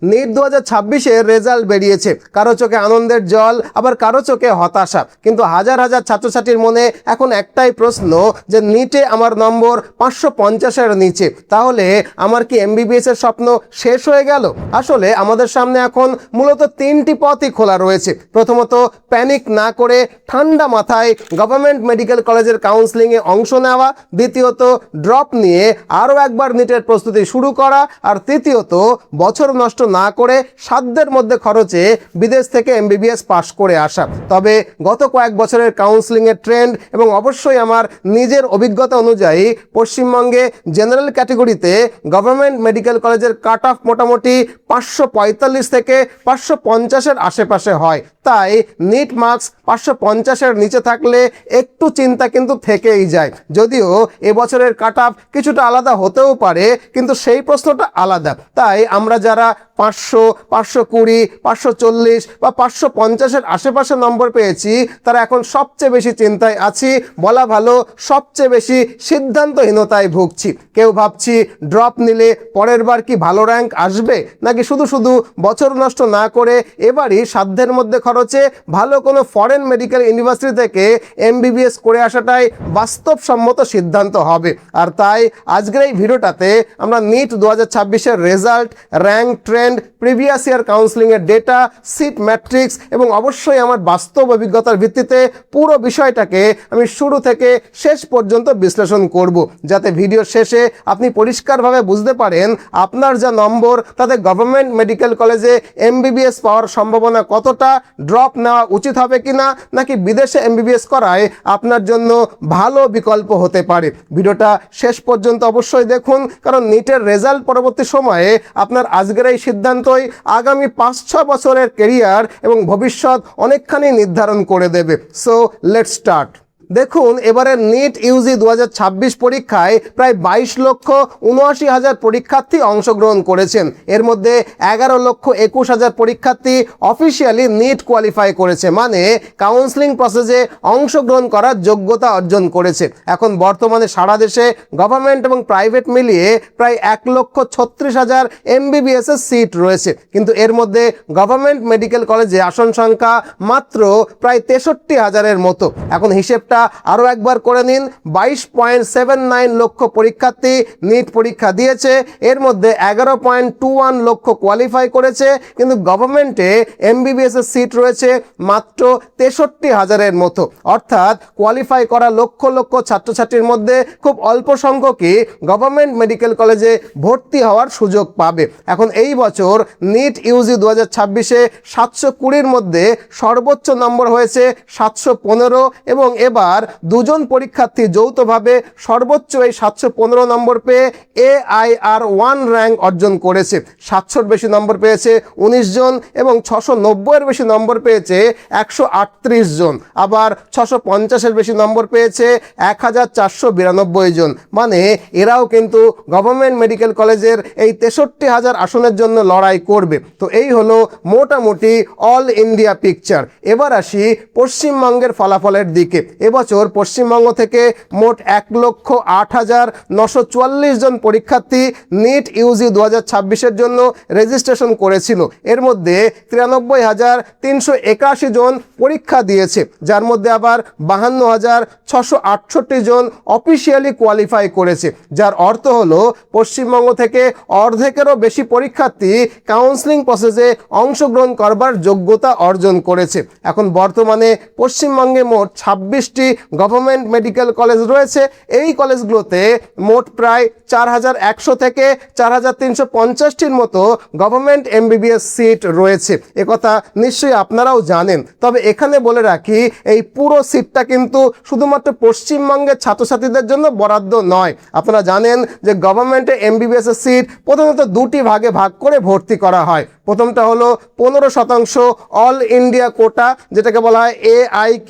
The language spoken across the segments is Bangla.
নিট 2026-এর রেজাল্ট বেরিয়েছে। কারো চোখে আনন্দের জল, আবার কারো চোখে হতাশা। কিন্তু হাজার হাজার ছাত্রছাত্রীর মনে এখন একটাই প্রশ্ন যে নিটে আমার নম্বর 550-এর নিচে, তাহলে আমার কি এমবিবিএস এর স্বপ্ন শেষ হয়ে গেল? আসলে আমাদের সামনে এখন মূলত তিনটি পথই খোলা রয়েছে। প্রথমত, প্যানিক না করে ঠান্ডা মাথায় গভর্নমেন্ট মেডিকেল কলেজের কাউন্সেলিংয়ে অংশ নেওয়া। দ্বিতীয়ত, ড্রপ নিয়ে আরও একবার নিটের প্রস্তুতি শুরু করা। আর তৃতীয়ত, বছর নষ্ট না করে সাধ্যের মধ্যে খরচে বিদেশ থেকে এমবিবিএস পাশ করে আসা। তবে গত কয়েক বছরের কাউন্সেলিংয়ের ট্রেন্ড এবং অবশ্যই আমার নিজের অভিজ্ঞতা অনুযায়ী পশ্চিমবঙ্গে জেনারেল ক্যাটেগরিতে গভর্নমেন্ট মেডিকেল কলেজের কাট অফ মোটামুটি 545 থেকে 550-এর আশেপাশে হয়। তাই নিট মার্কস 550-এর নিচে থাকলে একটু চিন্তা কিন্তু থেকেই যায়। যদিও এবছরের কাট অফ কিছুটা আলাদা হতেও পারে, কিন্তু সেই প্রশ্নটা আলাদা। তাই আমরা যারা 500, 520, 540 বা 550-এর আশেপাশে নম্বর পেয়েছি, তারা এখন সবচেয়ে বেশি চিন্তায় আছি, বলা ভালো সবচেয়ে বেশি সিদ্ধান্তহীনতায় ভুগছি। কেউ ভাবছি ড্রপ নিলে পরের বার কি ভালো র্যাঙ্ক আসবে, নাকি শুধু শুধু বছর নষ্ট না করে এবারই সাধ্যের মধ্যে খরচে ভালো কোনো ফরেন মেডিকেল ইউনিভার্সিটি থেকে এমবিবিএস করে আসাটাই বাস্তবসম্মত সিদ্ধান্ত হবে। আর তাই আজকের এই ভিডিওটাতে আমরা নিট 2026-এর result, rank, trend, previous year কাউন্সেলিংয়ের ডেটা, সিট ম্যাট্রিক্স এবং অবশ্যই আমার বাস্তব অভিজ্ঞতার ভিত্তিতে পুরো বিষয়টাকে আমি শুরু থেকে শেষ পর্যন্ত বিশ্লেষণ করব, যাতে ভিডিও শেষে আপনি পরিষ্কারভাবে বুঝতে পারেন আপনার যা নম্বর তাতে গভর্নমেন্ট মেডিকেল কলেজে এমবিবিএস পাওয়ার সম্ভাবনা কতটা, ড্রপ নেওয়া উচিত হবে কিনা, নাকি বিদেশে এমবিবিএস করায় আপনার জন্য ভালো বিকল্প হতে পারে। ভিডিওটা শেষ পর্যন্ত অবশ্যই দেখুন, কারণ নিটের রেজাল্ট পরবর্তী সময়ে আপনার আজকের এই সিদ্ধান্তই আগামী 5-6 বছরের কেরিয়ার এবং ভবিষ্যৎ অনেকখানি নির্ধারণ করে দেবে। So let's start. দেখুন, এবারের নিট ইউজি 2026 পরীক্ষায় প্রায় 22,79,000 পরীক্ষার্থী অংশগ্রহণ করেছেন। এর মধ্যে 11,21,000 পরীক্ষার্থী অফিসিয়ালি নিট কোয়ালিফাই করেছে, মানে কাউন্সেলিং প্রসেসে অংশগ্রহণ করার যোগ্যতা অর্জন করেছে। এখন বর্তমানে সারা দেশে গভর্নমেন্ট এবং প্রাইভেট মিলিয়ে প্রায় 1,36,000 এমবিবিএস এর সিট রয়েছে, কিন্তু এর মধ্যে গভর্নমেন্ট মেডিকেল কলেজে আসন সংখ্যা মাত্র প্রায় 63,000-এর মতো। এখন হিসেবটা আরো একবার করে নিন, 22.79 লক্ষ পরীক্ষার্থী নিট পরীক্ষা দিয়েছে, এর মধ্যে 11.21 লক্ষ কোয়ালিফাই করেছে, কিন্তু গভর্নমেন্টে এমবিবিএস এর সিট রয়েছে মাত্র 63,000-এর মতো। অর্থাৎ কোয়ালিফাই করা লক্ষ লক্ষ ছাত্রছাত্রীর মধ্যে খুব অল্প সংখ্যকই গভর্নমেন্ট মেডিকেল কলেজে ভর্তি হওয়ার সুযোগ পাবে। এখন এই বছর নিট ইউজি 2026-এ 720-র মধ্যে সর্বোচ্চ নম্বর হয়েছে 715, এবং এবার দুজন পরীক্ষার্থী যৌথভাবে সর্বোচ্চ এই 715 নম্বর পেয়ে AIR1 র্যাঙ্ক অর্জন করেছে। 700-র বেশি নম্বর পেয়েছে 19 জন, এবং 690-এর বেশি নম্বর পেয়েছে 138 জন, আবার 650-এর বেশি নম্বর পেয়েছে 1492 জন। মানে এরাও কিন্তু গভর্নমেন্ট মেডিকেল কলেজের এই 63,000 আসনের জন্য লড়াই করবে। তো এই হলো মোটামুটি অল ইন্ডিয়া পিকচার। এবার আসি পশ্চিমবঙ্গের ফলাফলের দিকে। এবছর পশ্চিমবঙ্গ থেকে মোট 1,08,944 জন পরীক্ষার্থী নিট ইউজি 2026-এর জন্য রেজিস্ট্রেশন করেছিল। এর মধ্যে 93,381 জন পরীক্ষা দিয়েছে, যার মধ্যে আবার 52,668 জন অফিসিয়ালি কোয়ালিফাই করেছে, যার অর্থ হলো পশ্চিমবঙ্গ থেকে অর্ধেকেরও বেশি পরীক্ষার্থী কাউন্সেলিং প্রসেসে অংশগ্রহণ করবার যোগ্যতা অর্জন করেছে। এখন বর্তমানে পশ্চিমবঙ্গে মোট 26টি গভর্নমেন্ট মেডিকেল কলেজ রয়েছে। এই কলেজগুলোতে মোট প্রায় 4,100 থেকে 4,350-টির মতো গভর্নমেন্ট এমবিবিএস সিট রয়েছে। একথা নিশ্চয়ই আপনারাও জানেন। তবে এখানে বলে রাখি, এই পুরো সিটটা কিন্তু শুধুমাত্র পশ্চিমবঙ্গের ছাত্রছাত্রীদের জন্য বরাদ্দ নয়। আপনারা জানেন যে গভর্নমেন্টে এমবিবিএস এর সিট প্রধানত দুটি ভাগে ভাগ করে ভর্তি করা হয়। প্রথমটা হলো 15% অল ইন্ডিয়া কোটা, যেটাকে বলা হয় AIQ।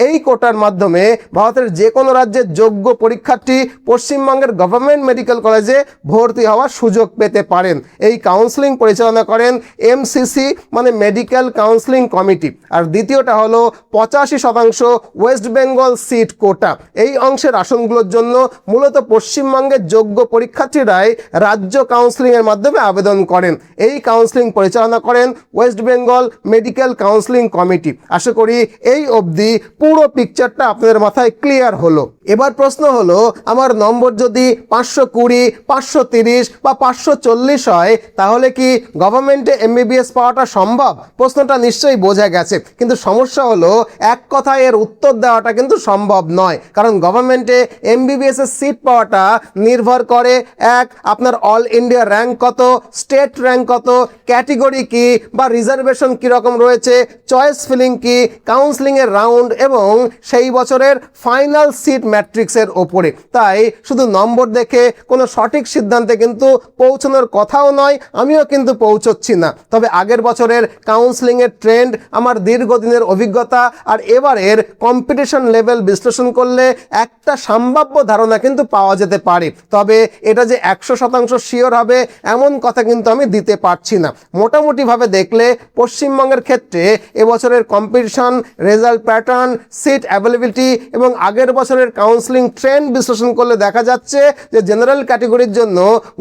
এই কোটার মাধ্যমে ভারতের যে কোনো রাজ্যের যোগ্য পরীক্ষার্থী পশ্চিমবঙ্গের গভর্নমেন্ট মেডিকেল কলেজে ভর্তি হওয়ার সুযোগ পেতে পারেন। এই কাউন্সেলিং পরিচালনা করেন MCC, মানে মেডিকেল কাউন্সেলিং কমিটি। আর দ্বিতীয়টা হলো 85% ওয়েস্ট বেঙ্গল সিট কোটা। এই অংশের আসনগুলোর জন্য মূলত পশ্চিমবঙ্গের যোগ্য পরীক্ষার্থীরাই রাজ্য কাউন্সেলিংয়ের মাধ্যমে আবেদন করেন। এই কাউন্সেলিং পরিচালনা করেন West Bengal medical counselling committee. আশা করি এই অবধি পুরো পিকচারটা আপনাদের মাথায় ক্লিয়ার হলো। এবার প্রশ্ন হলো, আমার নম্বর যদি 520, 530 বা 540 হয়, তাহলে কি গভর্নমেন্টে MBBS পাওয়াটা সম্ভব? প্রশ্নটা নিশ্চয়ই বোঝা গেছে, কিন্তু সমস্যা হলো এক কথায় এর উত্তর দেওয়াটা কিন্তু সম্ভব নয়। কারণ গভর্নমেন্টে MBBS এর সিট পাওয়াটা নির্ভর করে আপনার অল ইন্ডিয়া র্যাঙ্ক কত, স্টেট র্যাঙ্ক কত, ক্যাটেগরি কি বা রিজার্ভেশন কীরকম রয়েছে, চয়েস ফিলিং কি, কাউন্সেলিংয়ের রাউন্ড এবং সেই বছরের ফাইনাল সিট ম্যাট্রিক্সের ওপরে। তাই শুধু নম্বর দেখে কোনো সঠিক সিদ্ধান্তে কিন্তু পৌঁছানোর কথাও নয়, আমিও কিন্তু পৌঁছচ্ছি না। তবে আগের বছরের কাউন্সেলিংয়ের ট্রেন্ড, আমার দীর্ঘদিনের অভিজ্ঞতা আর এবারের কম্পিটিশন লেভেল বিশ্লেষণ করলে একটা সম্ভাব্য ধারণা কিন্তু পাওয়া যেতে পারে। তবে এটা যে 100% শিওর হবে এমন কথা কিন্তু আমি দিতে পারছি না। মোটামুটিভাবে দেখলে পশ্চিমবঙ্গের ক্ষেত্রে এবছরের competition, result pattern, seat availability এবং আগের বছরের কাউন্সেলিং ট্রেন্ড বিশ্লেষণ করলে দেখা যাচ্ছে যে জেনারেল ক্যাটেগরির জন্য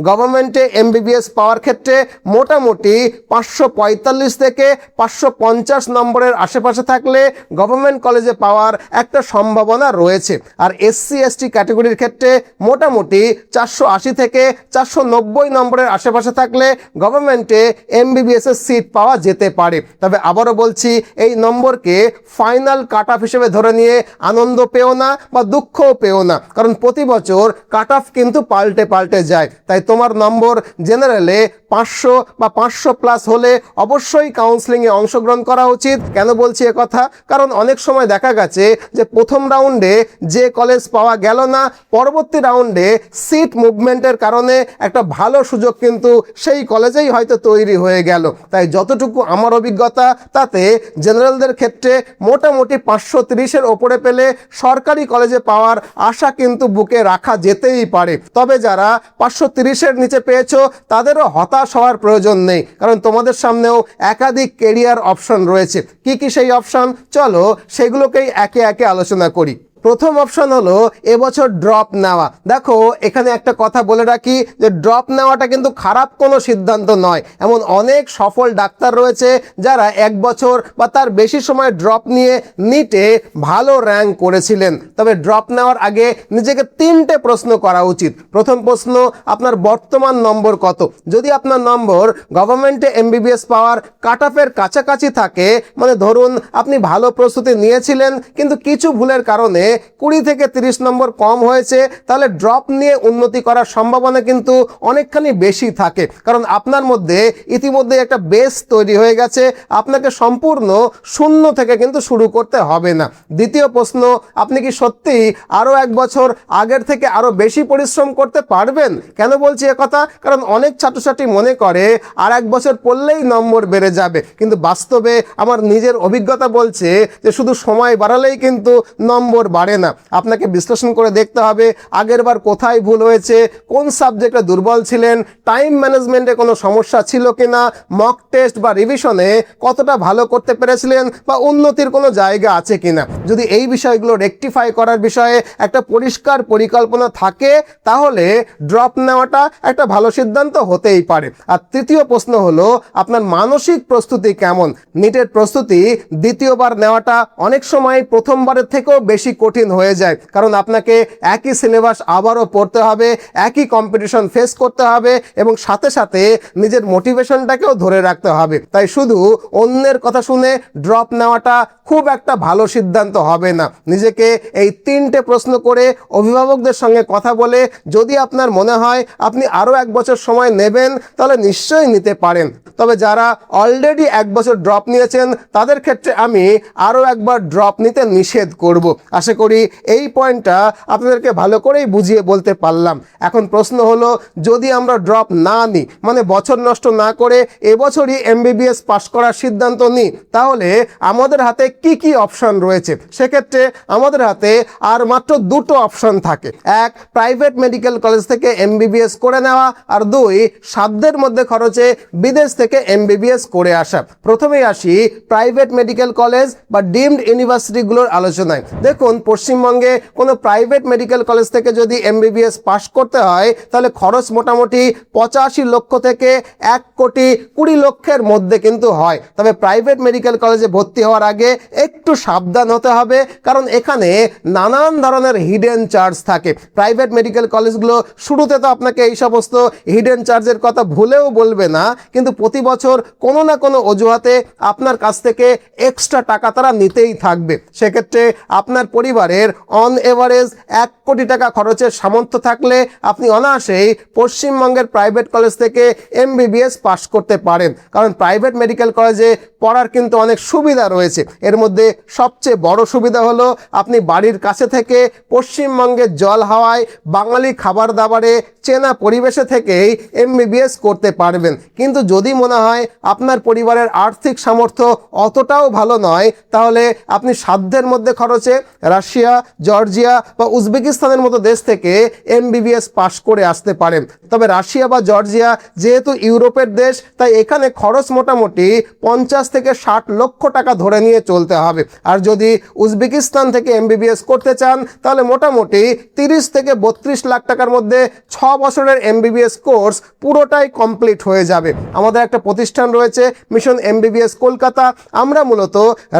গভর্নমেন্টে MBBS পাওয়ার ক্ষেত্রে মোটামুটি 545 থেকে 550 নম্বরের আশেপাশে থাকলে গভর্নমেন্ট কলেজে পাওয়ার একটা সম্ভাবনা রয়েছে। আর SC ST ক্যাটেগরির ক্ষেত্রে মোটামুটি 480 থেকে 490 নম্বরের আশেপাশে থাকলে গভর্নমেন্টে MBBS এর সিট পাওয়া যেতে পারে। তবে আবারও বলছি, এই নম্বরকে ফাইনাল কাট অফ হিসেবে ধরে নিয়ে আনন্দ পেও না বা দুঃখও পেও না, কারণ প্রতি বছর কাট অফ কিন্তু পাল্টে যায়। তাই তোমার নম্বর জেনারেলে 500 বা 500+ হলে অবশ্যই কাউন্সেলিংয়ে অংশগ্রহণ করা উচিত। কেন বলছি কথা? কারণ অনেক সময় দেখা গেছে যে প্রথম রাউন্ডে যে কলেজ পাওয়া গেল না, পরবর্তী রাউন্ডে সিট মুভমেন্টের কারণে একটা ভালো সুযোগ কিন্তু সেই কলেজেই হয়তো তৈরি হয়ে গেল। তাই যতটুকু আমার অভিজ্ঞতা, তাতে জেনারেলদের ক্ষেত্রে মোটামুটি 530-এর ওপরে পেলে সরকারি কলেজে পাওয়ার আশা কিন্তু বুকে রাখা যেতেই পারে। তবে যারা 530-এর নিচে পেয়েছো তাদেরও হতাশ হওয়ার প্রয়োজন নেই, কারণ তোমাদের সামনেও একাধিক কেরিয়ার অপশন রয়েছে। কি কি সেই অপশন? চলো সেগুলোকেই একে একে আলোচনা করি। প্রথম অপশন হলো এবছর ড্রপ নেওয়া। দেখো, এখানে একটা কথা বলে রাখি যে ড্রপ নেওয়াটা কিন্তু খারাপ কোনো সিদ্ধান্ত নয়। এমন অনেক সফল ডাক্তার রয়েছে যারা 1 বছর বা তার বেশি সময় ড্রপ নিয়ে নিটে ভালো র্যাঙ্ক করেছিলেন। তবে ড্রপ নেওয়ার আগে নিজেকে 3টে প্রশ্ন করা উচিত। প্রথম প্রশ্ন, আপনার বর্তমান নম্বর কত? যদি আপনার নম্বর গভর্নমেন্টে MBBS পাওয়ার কাট অফের কাছাকাছি থাকে, মানে ধরুন আপনি ভালো প্রস্তুতি নিয়েছিলেন কিন্তু কিছু ভুলের কারণে 20 থেকে 30 নম্বর কম হয়েছে, তাহলে ড্রপ নিয়ে উন্নতি করার সম্ভাবনা কিন্তু অনেকখানি বেশি থাকে। কারণ আপনার মধ্যে ইতিমধ্যে একটা বেস তৈরি হয়ে গেছে, আপনাকে সম্পূর্ণ শূন্য থেকে কিন্তু শুরু করতে হবে না। দ্বিতীয় প্রশ্ন, আপনি কি সত্যিই আরও 1 বছর আগের থেকে আরও বেশি পরিশ্রম করতে পারবেন? কেন বলছি কথা? কারণ অনেক ছাত্রছাত্রী মনে করে আর 1 বছর পড়লেই নম্বর বেড়ে যাবে, কিন্তু বাস্তবে আমার নিজের অভিজ্ঞতা বলছে যে শুধু সময় বাড়ালেই কিন্তু নম্বর বাড়ে না। আপনাকে বিশ্লেষণ করে দেখতে হবে আগেরবার কোথায় ভুল হয়েছে, কোন সাবজেক্টে দুর্বল ছিলেন, টাইম ম্যানেজমেন্টে কোনো সমস্যা ছিল কিনা, মক টেস্ট বা রিভিশনে কতটা ভালো করতে পেরেছিলেন বা উন্নতির কোনো জায়গা আছে কিনা। যদি এই বিষয়গুলো রেকটিফাই করার বিষয়ে একটা পরিষ্কার পরিকল্পনা থাকে, তাহলে ড্রপ নেওয়াটা একটা ভালো সিদ্ধান্ত হতেই পারে। আর তৃতীয় প্রশ্ন হলো, আপনার মানসিক প্রস্তুতি কেমন? নিটের প্রস্তুতি দ্বিতীয়বার নেওয়াটা অনেক সময় প্রথমবারের থেকেও বেশি কঠিন হয়ে যায়, কারণ আপনাকে একই সিলেবাস আবারও পড়তে হবে, একই কম্পিটিশন ফেস করতে হবে এবং সাথে সাথে নিজের মোটিভেশনটাকেও ধরে রাখতে হবে। তাই শুধু অন্যের কথা শুনে ড্রপ নেওয়াটা খুব একটা ভালো সিদ্ধান্ত হবে না। নিজেকে এই 3টে প্রশ্ন করে অভিভাবকদের সঙ্গে কথা বলে যদি আপনার মনে হয় আপনি আরও 1 বছর সময় নেবেন, তাহলে নিশ্চয়ই নিতে পারেন। তবে যারা অলরেডি 1 বছর ড্রপ নিয়েছেন তাদের ক্ষেত্রে আমি আরও একবার ড্রপ নিতে নিষেধ করব। আশা করি এই পয়েন্টটা আপনাদেরকে ভালো করেই বুঝিয়ে বলতে পারলাম। এখন প্রশ্ন হলো, যদি আমরা ড্রপ না নিই, মানে বছর নষ্ট না করে এবছরই এমবিবিএস পাশ করার সিদ্ধান্ত নিই, তাহলে আমাদের হাতে কি কি অপশন রয়েছে? সেক্ষেত্রে আমাদের হাতে আর মাত্র দুটো অপশন থাকে। এক, প্রাইভেট মেডিকেল কলেজ থেকে এমবিবিএস করে নেওয়া, আর দুই, সাধ্যের মধ্যে খরচে বিদেশ থেকে এমবিবিএস করে আসা। প্রথমেই আসি প্রাইভেট মেডিকেল কলেজ বা ডিমড ইউনিভার্সিটিগুলোর আলোচনায়। দেখুন, পশ্চিমবঙ্গে কোনো প্রাইভেট মেডিকেল কলেজ থেকে যদি এমবিবিএস পাশ করতে হয় তাহলে খরচ মোটামুটি 85 লক্ষ থেকে 1,20,00,000 মধ্যে কিন্তু হয়। তবে প্রাইভেট মেডিকেল কলেজে ভর্তি হওয়ার আগে একটু সাবধান হতে হবে, কারণ এখানে নানান ধরনের হিডেন চার্জ থাকে। প্রাইভেট মেডিকেল কলেজগুলো শুরুতে তো আপনাকে এই সমস্ত হিডেন চার্জের কথা ভুলেও বলবে না, কিন্তু প্রতি বছর কোনো না কোনো অজুহাতে আপনার কাছ থেকে এক্সট্রা টাকা তারা নিতেই থাকবে। সেক্ষেত্রে আপনার পরিবারের অন এভারেজ 1 কোটি টাকা খরচের সামর্থ্য থাকলে আপনি অনায়াসেই পশ্চিমবঙ্গের প্রাইভেট কলেজ থেকে এমবিবিএস পাস করতে পারেন। কারণ প্রাইভেট মেডিকেল কলেজে পড়ার কিন্তু অনেক সুবিধা রয়েছে। এর মধ্যে সবচেয়ে বড় সুবিধা হলো আপনি বাড়ির কাছে থেকে পশ্চিমবঙ্গের জল হাওয়ায়, বাঙালি খাবার দাবারে, চেনা পরিবেশে থেকেই এমবিবিএস করতে পারবেন। কিন্তু যদি মনে হয় আপনার পরিবারের আর্থিক সামর্থ্য অতটাও ভালো নয়, তাহলে আপনি সাধ্যের মধ্যে খরচে রাশিয়া, জর্জিয়া বা উজবেকিস্তানের মতো দেশ থেকে এমবিবিএস পাশ করে আসতে পারেন। তবে রাশিয়া বা জর্জিয়া যেহেতু ইউরোপের দেশ, তাই এখানে খরচ মোটামুটি 50 থেকে 60 লক্ষ টাকা ধরে নিয়ে চলতে হবে। আর যদি উজবেকিস্তান থেকে এমবিবিএস করতে চান তাহলে মোটামুটি 30 থেকে 32 লাখ টাকার মধ্যে 6 বছরের এমবিবিএস কোর্স পুরোটাই কমপ্লিট হয়ে যাবে। আমাদের একটা প্রতিষ্ঠান রয়েছে মিশন এমবিবিএস কলকাতা। আমরা মূলত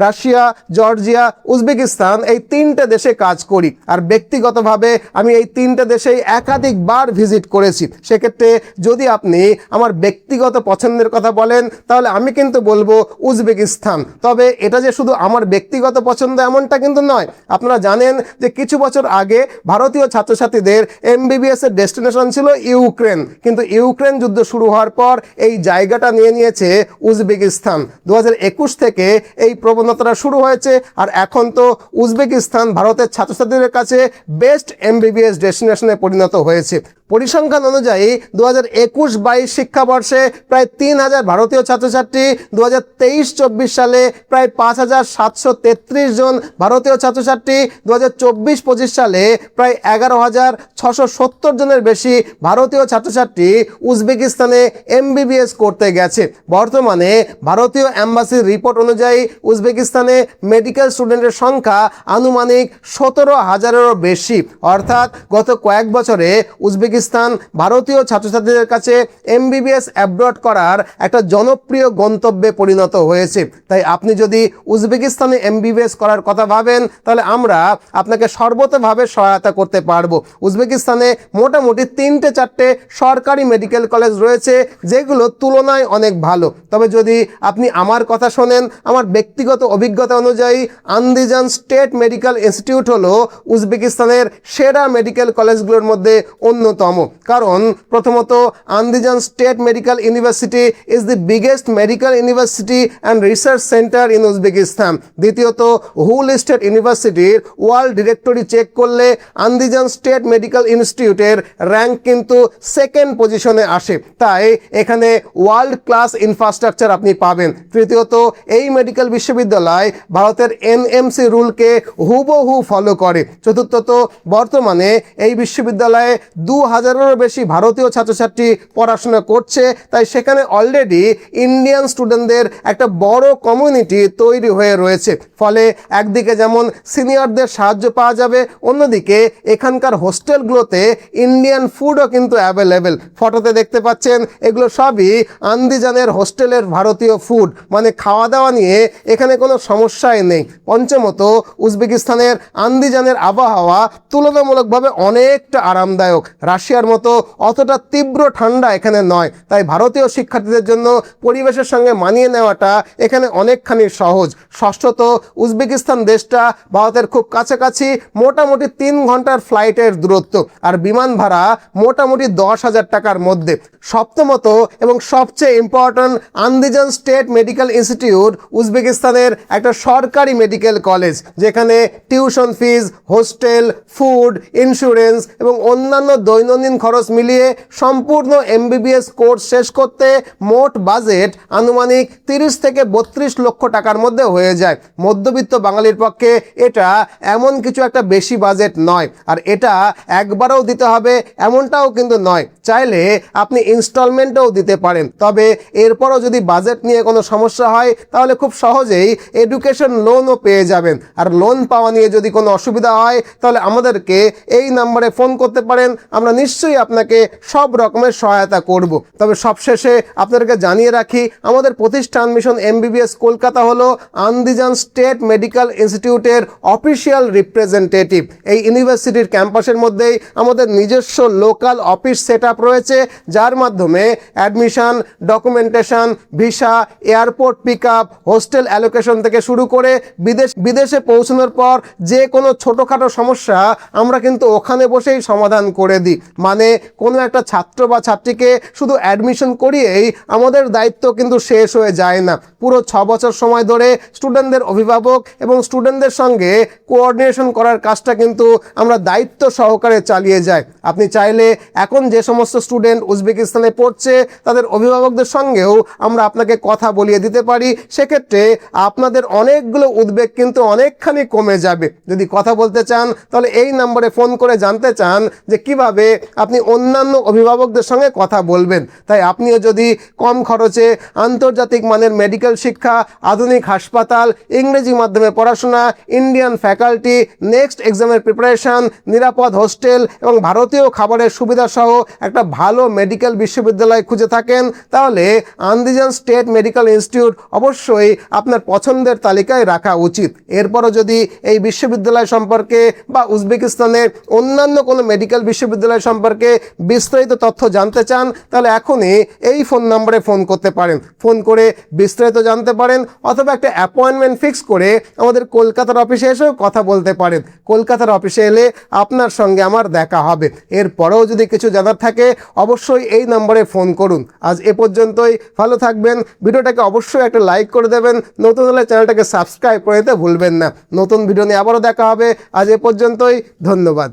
রাশিয়া, জর্জিয়া, উজবেকিস্তান এই 3টে দেশে কাজ করি, আর ব্যক্তিগতভাবে আমি এই 3টে দেশেই একাধিকবার ভিজিট করেছি। সেক্ষেত্রে যদি আপনি আমার ব্যক্তিগত পছন্দের কথা বলেন তাহলে আমি কিন্তু বলবো উজবেকিস্তান। তবে এটা যে শুধু আমার ব্যক্তিগত পছন্দ এমনটা কিন্তু নয়। আপনারা জানেন যে কিছু বছর আগে ভারতীয় ছাত্রছাত্রীদের এমবিবিএস এর ডেস্টিনেশন ছিল ইউক্রেন, কিন্তু ইউক্রেন যুদ্ধ শুরু হওয়ার পর এই জায়গাটা নিয়ে নিয়েছে উজবেকিস্তান। 2021 থেকে এই প্রবণতাটা শুরু হয়েছে, আর এখন তো উজবেকিস্তান ভারতের ছাত্রছাত্রীদের কাছে বেস্ট এমবিবিএস ডেস্টিনেশনে পরিণত হয়েছে। পরিসংখ্যান অনুযায়ী 2021-22 শিক্ষাবর্ষে প্রায় 3,000 ভারতীয় ছাত্রছাত্রী, 2023-24 সালে প্রায় 5,733 জন ভারতীয় ছাত্রছাত্রী, 2024-25 সালে প্রায় 11,670 জনের বেশি ভারতীয় ছাত্রছাত্রী উজবেকিস্তানে এমবিবিএস করতে গেছে। বর্তমানে ভারতীয় অ্যাম্বাসির রিপোর্ট অনুযায়ী উজবেকিস্তানে মেডিকেল স্টুডেন্টের সংখ্যা আনুমানিক 17,000-এরও বেশি। অর্থাৎ গত কয়েক বছরে উজবেকিস্তান ভারতীয় ছাত্রছাত্রীদের কাছে এমবিবিএস অ্যাব্রড করার একটা জনপ্রিয় গন্তব্যে পরিণত হয়েছে। তাই আপনি যদি উজবেকিস্তানে এমবিবিএস করার কথা ভাবেন তাহলে আমরা আপনাকে সর্বতোভাবে সহায়তা করতে পারবো। উজবেকিস্তানে মোটামুটি 3-4টে সরকারি মেডিকেল কলেজ রয়েছে যেগুলো তুলনায় অনেক ভালো। তবে যদি আপনি আমার কথা শোনেন, আমার ব্যক্তিগত অভিজ্ঞতা অনুযায়ী আন্দিজান স্টেট মেডিকেল ইনস্টিটিউট হলো উজবেকিস্তানের সেরা মেডিকেল কলেজগুলোর মধ্যে অন্যতম। কারণ প্রথমত, Andijan state medical university is the biggest medical university and research centre in Uzbekistan. দ্বিতীয়ত, হু লিস্টেড ইউনিভার্সিটির ওয়ার্ল্ড ডিরেক্টরি চেক করলে আন্দিজান স্টেট মেডিকেল ইনস্টিটিউটের র্যাঙ্ক কিন্তু 2nd পজিশনে আসে। তাই এখানে ওয়ার্ল্ড ক্লাস ইনফ্রাস্ট্রাকচার আপনি পাবেন। তৃতীয়ত, এই মেডিকেল বিশ্ববিদ্যালয় ভারতের এনএমসি রুলকে হুবহু ফলো করে। চতুর্থত, বর্তমানে এই বিশ্ববিদ্যালয়ে 2,000-এরও বেশি ভারতীয় ছাত্রছাত্রী পড়াশোনা করছে। তাই সেখানে অলরেডি ইন্ডিয়ান স্টুডেন্টদের একটা বড় কমিউনিটি তৈরি হয়ে রয়েছে। ফলে একদিকে যেমন সিনিয়রদের সাহায্য পাওয়া যাবে, অন্যদিকে এখানকার হোস্টেলগুলোতে ইন্ডিয়ান ফুডও কিন্তু অ্যাভেলেবেল। ফটোতে দেখতে পাচ্ছেন এগুলো সবই আন্দিজানের হোস্টেলের ভারতীয় ফুড, মানে খাওয়া দাওয়া নিয়ে এখানে কোনো সমস্যাই নেই। পঞ্চমত, উজবেকিস্তানের আন্দিজানের আবহাওয়া তুলনামূলকভাবে অনেকটা আরামদায়ক। রাশিয়া রাশিয়ার মতো অতটা তীব্র ঠান্ডা এখানে নয়, তাই ভারতীয় শিক্ষার্থীদের জন্য পরিবেশের সঙ্গে মানিয়ে নেওয়াটা এখানে অনেকখানি সহজ। ষষ্ঠত, উজবেকিস্তান দেশটা ভারতের খুব কাছাকাছি, মোটামুটি 3 ঘন্টার ফ্লাইটের দূরত্ব, আর বিমান ভাড়া মোটামুটি 10,000 টাকার মধ্যে। সপ্তমত এবং সবচেয়ে important, Andijan state medical institute উজবেকিস্তানের একটা সরকারি মেডিকেল কলেজ, যেখানে tuition fees, hostel, food, insurance এবং অন্যান্য দৈনন্দিন খরচ মিলিয়ে সম্পূর্ণ MBBS কোর্স শেষ করতে মোট বাজেট আনুমানিক 30 থেকে 32 লক্ষ টাকার মধ্যে হয়ে যায়। মধ্যবিত্ত বাঙালির পক্ষে এটা এমন কিছু একটা বেশি বাজেট নয়, আর এটা একবারও দিতে হবে এমনটাও কিন্তু নয়, চাইলে আপনি ইনস্টলমেন্টেও দিতে পারেন। তবে এরপরও যদি বাজেট নিয়ে কোনো সমস্যা হয় তাহলে খুব সহজেই এডুকেশন লোনও পেয়ে যাবেন। আর লোন পাওয়া নিয়ে যদি কোনো অসুবিধা হয় তাহলে আমাদেরকে এই নাম্বারে ফোন করতে পারেন, আমরা নিশ্চয়ই আপনাকে সব রকমের সহায়তা করব। তবে সবশেষে আপনাদেরকে জানিয়ে রাখি, আমাদের প্রতিষ্ঠান মিশন MBBS কলকাতা হলো আন্দিজান স্টেট মেডিকেল ইনস্টিটিউটের অফিসিয়াল রিপ্রেজেন্টেটিভ। এই ইউনিভার্সিটির ক্যাম্পাসের মধ্যেই আমাদের নিজস্ব লোকাল অফিস সেট আপ রয়েছে, যার মাধ্যমে admission, documentation, visa, airport pick up, hostel allocation থেকে শুরু করে বিদেশে পৌঁছানোর পর যে কোনো ছোটোখাটো সমস্যা আমরা কিন্তু ওখানে বসেই সমাধান করে দিই। মানে কোনো একটা ছাত্র বা ছাত্রীকে শুধু অ্যাডমিশন করিয়েই আমাদের দায়িত্ব কিন্তু শেষ হয়ে যায় না। পুরো 6 বছর সময় ধরে স্টুডেন্টদের অভিভাবক এবং স্টুডেন্টদের সঙ্গে কোঅর্ডিনেশন করার কাজটা কিন্তু আমরা দায়িত্ব সহকারে চালিয়ে যাই। আপনি চাইলে এখন যে সমস্ত স্টুডেন্ট উজবেকিস্তানে পড়ছে তাদের অভিভাবকদের সঙ্গেও আমরা আপনাকে কথা বলিয়ে দিতে পারি। সেক্ষেত্রে আপনাদের অনেকগুলো উদ্বেগ কিন্তু অনেকখানি কমে যাবে। যদি কথা বলতে চান তাহলে এই নম্বরে ফোন করে জানতে চান যে কিভাবে আপনি অন্যান্য অভিভাবকদের সঙ্গে কথা বলবেন। তাই আপনিও যদি কম খরচে আন্তর্জাতিক মানের মেডিকেল শিক্ষা, আধুনিক হাসপাতাল, ইংরেজি মাধ্যমে পড়াশোনা, ইন্ডিয়ান ফ্যাকাল্টি, নেক্সট এক্সামের প্রিপারেশন, নিরাপদ হোস্টেল এবং ভারতীয় খাবারের সুবিধা সহ একটা ভালো মেডিকেল বিশ্ববিদ্যালয় খুঁজে থাকেন, তাহলে আন্দিজান স্টেট মেডিকেল ইনস্টিটিউট অবশ্যই আপনার পছন্দের তালিকায় রাখা উচিত। এরপরও যদি এই বিশ্ববিদ্যালয় সম্পর্কে বা উজবেকিস্তানের অন্যান্য কোনো মেডিকেল বিশ্ববিদ্যালয় সম্পর্কে বিস্তারিত তথ্য জানতে চান তাহলে এখনই এই ফোন নম্বরে ফোন করতে পারেন। ফোন করে বিস্তারিত জানতে পারেন, অথবা একটা অ্যাপয়েন্টমেন্ট ফিক্স করে আমাদের কলকাতার অফিসে এসেও কথা বলতে পারেন। কলকাতার অফিসে এলে আপনার সঙ্গে আমার দেখা হবে। এরপরেও যদি কিছু জানার থাকে অবশ্যই এই নম্বরে ফোন করুন। আজ এ পর্যন্তই, ভালো থাকবেন। ভিডিওটাকে অবশ্যই একটা লাইক করে দেবেন, নতুন হলে চ্যানেলটাকে সাবস্ক্রাইব করে দিতে ভুলবেন না। নতুন ভিডিও নিয়ে আবারও দেখা হবে। আজ এ পর্যন্তই, ধন্যবাদ।